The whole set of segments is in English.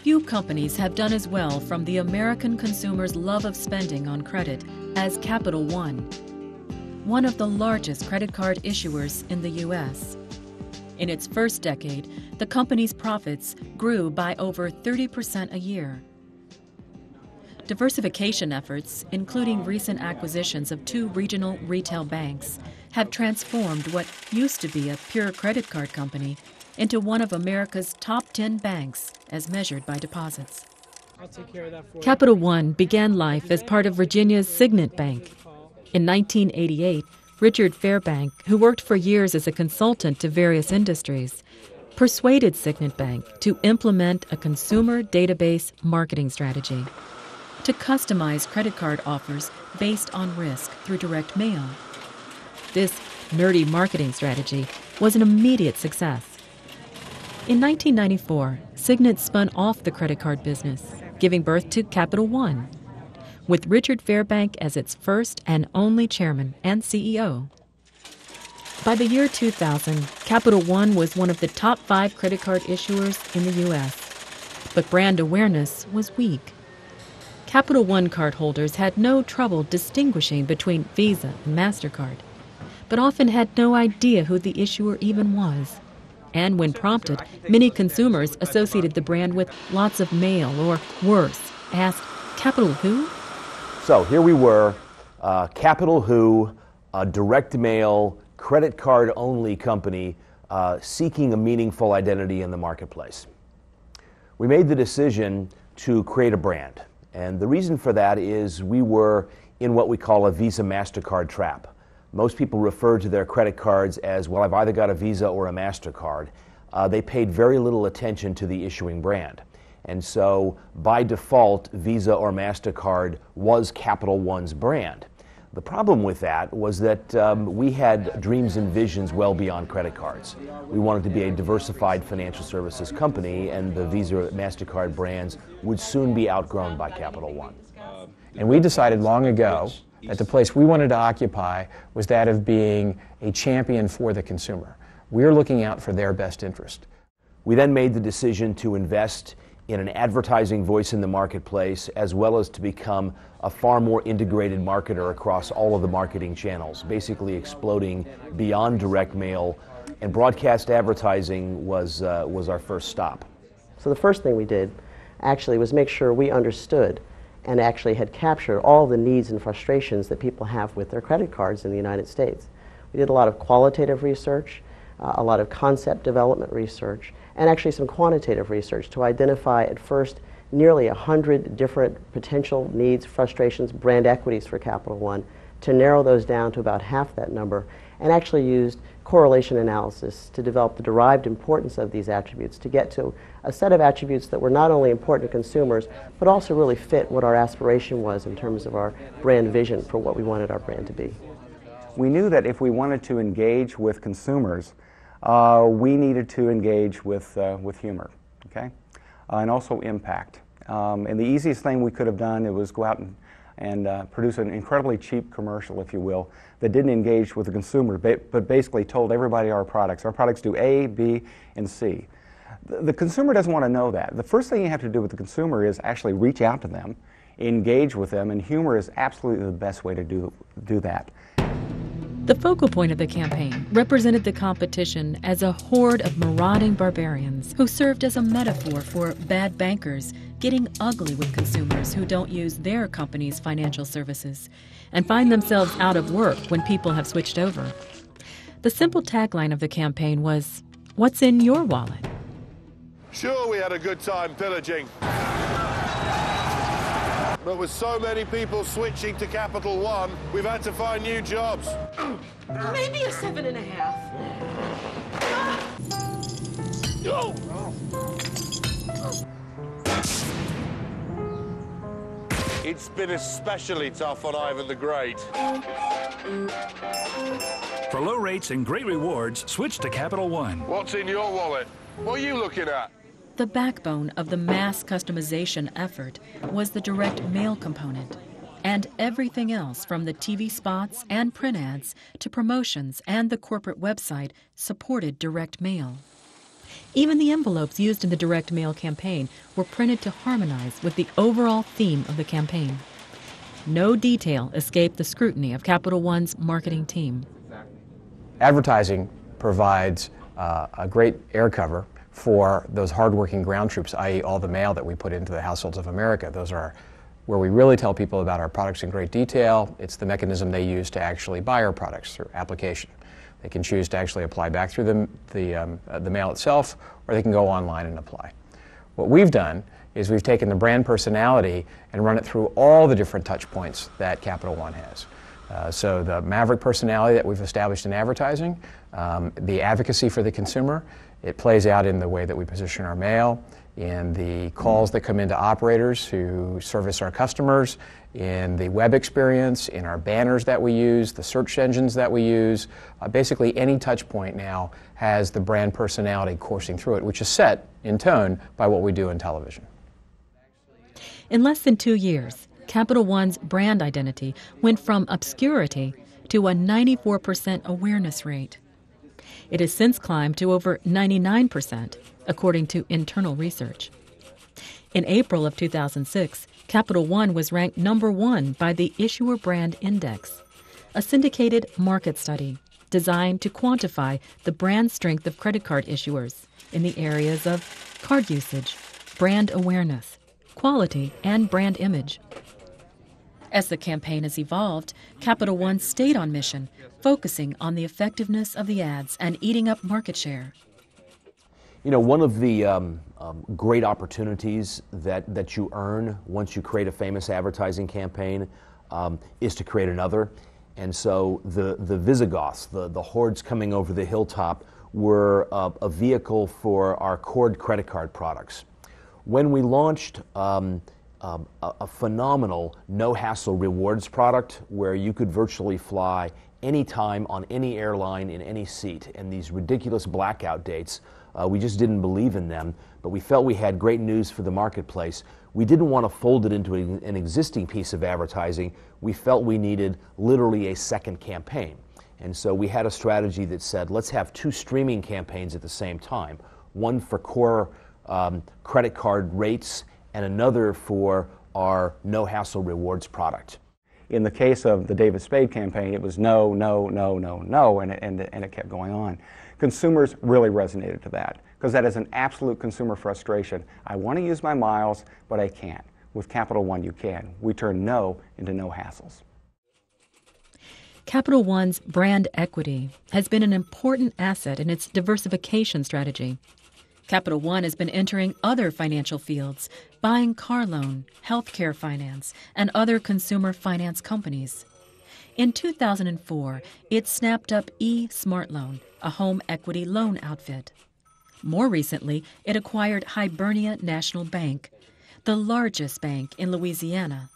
Few companies have done as well from the American consumer's love of spending on credit as Capital One, one of the largest credit card issuers in the U.S. In its first decade, the company's profits grew by over 30% a year. Diversification efforts, including recent acquisitions of 2 regional retail banks, have transformed what used to be a pure credit card company into one of America's top 10 banks as measured by deposits. Capital One began life as part of Virginia's Signet Bank. In 1988, Richard Fairbank, who worked for years as a consultant to various industries, persuaded Signet Bank to implement a consumer database marketing strategy to customize credit card offers based on risk through direct mail. This nerdy marketing strategy was an immediate success. In 1994, Signet spun off the credit card business, giving birth to Capital One, with Richard Fairbank as its first and only chairman and CEO. By the year 2000, Capital One was one of the top 5 credit card issuers in the U.S., but brand awareness was weak. Capital One cardholders had no trouble distinguishing between Visa and MasterCard, but often had no idea who the issuer even was. And when prompted, many consumers associated the brand with lots of mail, or worse, asked, "Capital who?" So here we were, Capital Who, a direct mail, credit card only company seeking a meaningful identity in the marketplace. We made the decision to create a brand. And the reason for that is we were in what we call a Visa MasterCard trap. Most people refer to their credit cards as, well, I've either got a Visa or a MasterCard. They paid very little attention to the issuing brand. And so, by default, Visa or MasterCard was Capital One's brand. The problem with that was that we had dreams and visions well beyond credit cards. We wanted to be a diversified financial services company, and the Visa or MasterCard brands would soon be outgrown by Capital One. And we decided long ago that the place we wanted to occupy was that of being a champion for the consumer. We're looking out for their best interest. We then made the decision to invest in an advertising voice in the marketplace, as well as to become a far more integrated marketer across all of the marketing channels, basically exploding beyond direct mail, and broadcast advertising was our first stop. So the first thing we did actually was make sure we understood and actually had captured all the needs and frustrations that people have with their credit cards in the United States. We did a lot of qualitative research, a lot of concept development research, and actually some quantitative research to identify at first nearly 100 different potential needs, frustrations, brand equities for Capital One, to narrow those down to about half that number, and actually used correlation analysis to develop the derived importance of these attributes to get to a set of attributes that were not only important to consumers, but also really fit what our aspiration was in terms of our brand vision for what we wanted our brand to be. We knew that if we wanted to engage with consumers, we needed to engage with humor, okay, and also impact. And the easiest thing we could have done was go out and produce an incredibly cheap commercial, if you will, that didn't engage with the consumer, but basically told everybody our products do A, B, and C. The consumer doesn't want to know that. The first thing you have to do with the consumer is actually reach out to them, engage with them, and humor is absolutely the best way to do that. The focal point of the campaign represented the competition as a horde of marauding barbarians who served as a metaphor for bad bankers getting ugly with consumers who don't use their company's financial services and find themselves out of work when people have switched over. The simple tagline of the campaign was, "What's in your wallet?" Sure, we had a good time pillaging. But with so many people switching to Capital One, we've had to find new jobs. Maybe a 7.5. It's been especially tough on Ivan the Great. For low rates and great rewards, switch to Capital One. What's in your wallet? What are you looking at? The backbone of the mass customization effort was the direct mail component, and everything else from the TV spots and print ads to promotions and the corporate website supported direct mail. Even the envelopes used in the direct mail campaign were printed to harmonize with the overall theme of the campaign. No detail escaped the scrutiny of Capital One's marketing team. Advertising provides a great air cover for those hardworking ground troops, i.e. all the mail that we put into the households of America. Those are where we really tell people about our products in great detail. It's the mechanism they use to actually buy our products through application. They can choose to actually apply back through the mail itself, or they can go online and apply. What we've done is we've taken the brand personality and run it through all the different touch points that Capital One has. So the maverick personality that we've established in advertising, the advocacy for the consumer, it plays out in the way that we position our mail, in the calls that come into operators who service our customers, in the web experience, in our banners that we use, the search engines that we use. Basically any touch point now has the brand personality coursing through it, which is set in tone by what we do in television. In less than 2 years, Capital One's brand identity went from obscurity to a 94% awareness rate. It has since climbed to over 99%, according to internal research. In April of 2006, Capital One was ranked #1 by the Issuer Brand Index, a syndicated market study designed to quantify the brand strength of credit card issuers in the areas of card usage, brand awareness, quality, and brand image. As the campaign has evolved, Capital One stayed on mission, focusing on the effectiveness of the ads and eating up market share. You know, one of the great opportunities that you earn once you create a famous advertising campaign is to create another. And so the Visigoths, the hordes coming over the hilltop, were a vehicle for our Cord credit card products. When we launched a phenomenal no-hassle rewards product where you could virtually fly anytime on any airline in any seat, and these ridiculous blackout dates, we just didn't believe in them, but we felt we had great news for the marketplace. We didn't want to fold it into an existing piece of advertising. We felt we needed literally a second campaign. And so we had a strategy that said, let's have 2 streaming campaigns at the same time, one for core credit card rates and another for our no-hassle rewards product. In the case of the David Spade campaign, it was no, no, no, no, no, and it kept going on. Consumers really resonated to that, because that is an absolute consumer frustration. I want to use my miles, but I can't. With Capital One, you can. We turn no into no hassles. Capital One's brand equity has been an important asset in its diversification strategy. Capital One has been entering other financial fields, buying car loan, healthcare finance, and other consumer finance companies. In 2004, it snapped up eSmartLoan, a home equity loan outfit. More recently, it acquired Hibernia National Bank, the largest bank in Louisiana.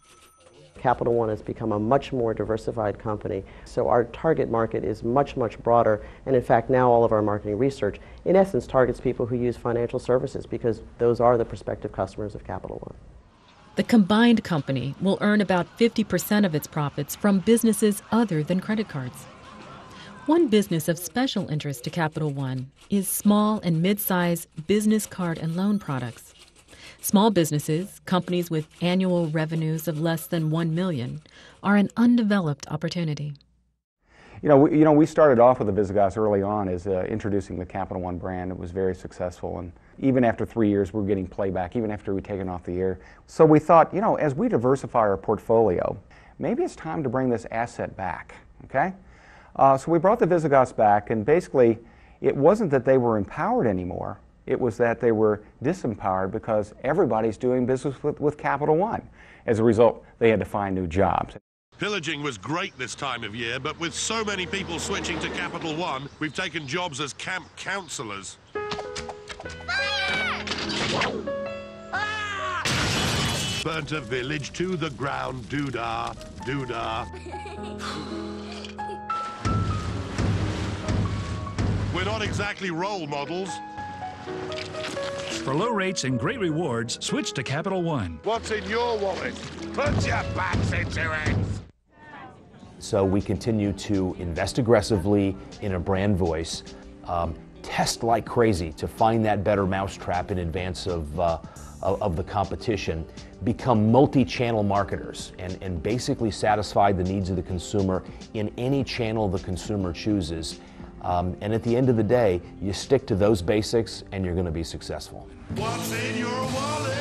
Capital One has become a much more diversified company, so our target market is much, much broader, and in fact now all of our marketing research in essence targets people who use financial services because those are the prospective customers of Capital One. The combined company will earn about 50% of its profits from businesses other than credit cards. One business of special interest to Capital One is small and mid-size business card and loan products. Small businesses, companies with annual revenues of less than $1 million, are an undeveloped opportunity. You know, we started off with the Visigoths early on as introducing the Capital One brand. It was very successful, and even after 3 years, we were getting playback, even after we'd taken off the air. So we thought, you know, as we diversify our portfolio, maybe it's time to bring this asset back, okay? So we brought the Visigoths back, and basically, it wasn't that they were empowered anymore. It was that they were disempowered because everybody's doing business with Capital One. As a result, they had to find new jobs. Pillaging was great this time of year, but with so many people switching to Capital One, we've taken jobs as camp counselors. Burnt a village to the ground, doo-dah, doo-dah. We're not exactly role models. For low rates and great rewards, switch to Capital One. What's in your wallet? Put your backs into it! So we continue to invest aggressively in a brand voice, test like crazy to find that better mousetrap in advance of the competition, become multi-channel marketers and basically satisfy the needs of the consumer in any channel the consumer chooses. And at the end of the day, you stick to those basics and you're going to be successful. What's in your wallet?